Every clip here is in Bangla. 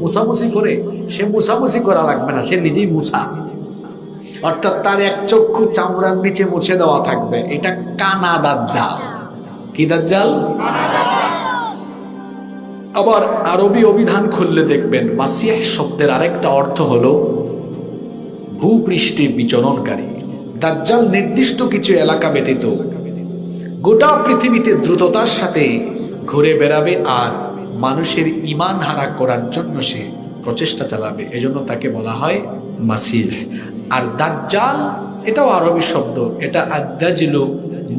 মুছামুছি করে, সে মুছামুছি করা লাগবে না, সে নিজেই মুছা। অর্থাৎ তার এক চক্ষু চামড়ার নিচে মুছে দেওয়া থাকবে। এটা কানা দাজ্জাল। কি দাজ্জাল? আবার আরবি অভিধান খুললে দেখবেন মাসিহ শব্দের আরেকটা অর্থ হলো ভূপৃষ্ঠে বিচরণকারী। দাজ্জাল নির্দিষ্ট কিছু এলাকা ব্যতীত গোটা পৃথিবীতে দ্রুততার সাথে ঘুরে বেড়াবে আর মানুষের ঈমান হারা করার জন্য সে প্রচেষ্টা চালাবে। এজন্য তাকে বলা হয় মাসিহ। আর দাজ্জাল এটাও আরবি শব্দ, এটা আদ-দাজলু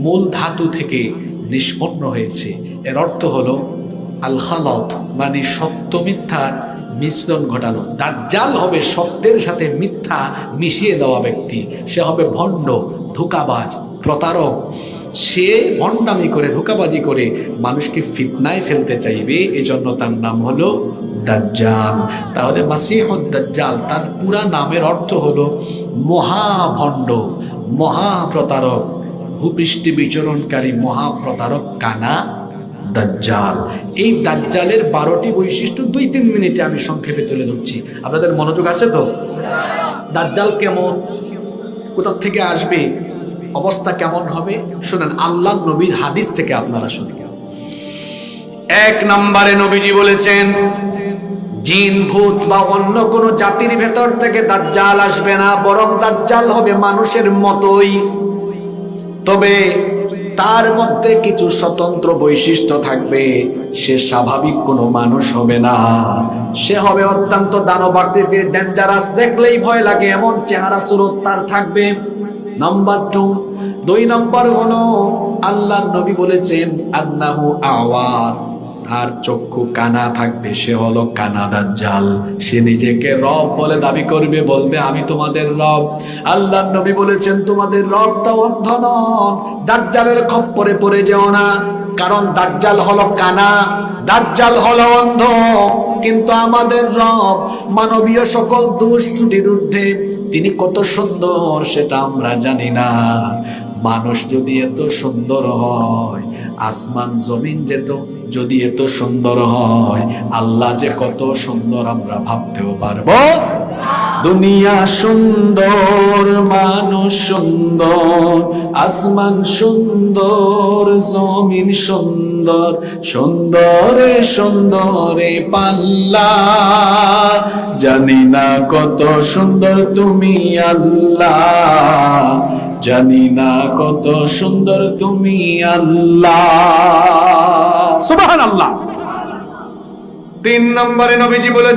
মূল ধাতু থেকে নিষ্পন্ন হয়েছে। এর অর্থ হলো আল খালাত, মানে সত্য মিথ্যার মিশ্রণ ঘটানো। দাজ্জাল হবে সত্যের সাথে মিথ্যা মিশিয়ে দেওয়া ব্যক্তি। সে হবে ভণ্ড, ধোঁকাবাজ, প্রতারক। সে ভণ্ডামি করে, ধোঁকাবাজি করে মানুষকে ফিতনায় ফেলতে চাইবে। এজন্য তার নাম হলো দাজ্জাল। তাহলে মাসিহুদ দাজ্জাল তার পুরা নামের অর্থ হলো মহাভণ্ড, মহাপ্রতারক, ভূপৃষ্ঠে বিচরণকারী মহাপ্রতারক কানা দাজ্জাল। এই দাজ্জালের 12টি বৈশিষ্ট্য 2-3 মিনিটে আমি সংক্ষেপে তুলে ধরছি। আপনাদের মনোযোগ আছে তো? দাজ্জাল কেমন, কোথা থেকে আসবে, অবস্থা কেমন হবে শুনেন আল্লাহ নবীর হাদিস থেকে আপনারা শুনেন। 1 নম্বরে নবীজি বলেছেন, জিন ভূত বা অন্য কোন জাতির ভেতর থেকে দাজ্জাল আসবে না, বরং দাজ্জাল হবে মানুষের মতোই। তবে তার মধ্যে কিছু স্বতন্ত্র বৈশিষ্ট্য থাকবে। সে স্বাভাবিক কোনো মানুষ হবে না, সে হবে অত্যন্ত দানবাকৃতির, ডেঞ্জারাস, দেখলেই ভয় লাগে এমন চেহারা সুরত তার থাকবে। নাম্বার 2 নম্বর হলো আল্লাহ নবী বলেছেন আন্নাহু আওয়ার, তার চক্ষু কানা থাকবে, সে হলো কানা দাজ্জাল। সে নিজেকে রব বলে দাবি করবে, বলবে আমি তোমাদের রব। আল্লাহ নবী বলেছেন তোমাদের রব তো অন্ধ নন, দাজ্জালের খপ্পরে পড়ে যেও না, কারণ দাজ্জাল হলো কানা, দাজ্জাল হলো অন্ধ, কিন্তু আমাদের রব মানবীয় সকল দোষ ত্রুটির ঊর্ধ্বে। তিনি কত সুন্দর সেটা আমরা জানি না। মানুষ যদি এত সুন্দর হয়, আসমান জমিন যদি এত সুন্দর হয়, আল্লাহ যে কত সুন্দর আমরা ভাবতেও পারবো। দুনিয়া সুন্দর, মানুষ সুন্দর, আসমান সুন্দর, জমিন সুন্দর, সুন্দরে সুন্দরে পাল্লা, জানি না কত সুন্দর তুমি আল্লাহ, জানি না কত সুন্দর তুমি আল্লাহ। সুবহানাল্লাহ। 3 নম্বরে নবীজি বলেছেন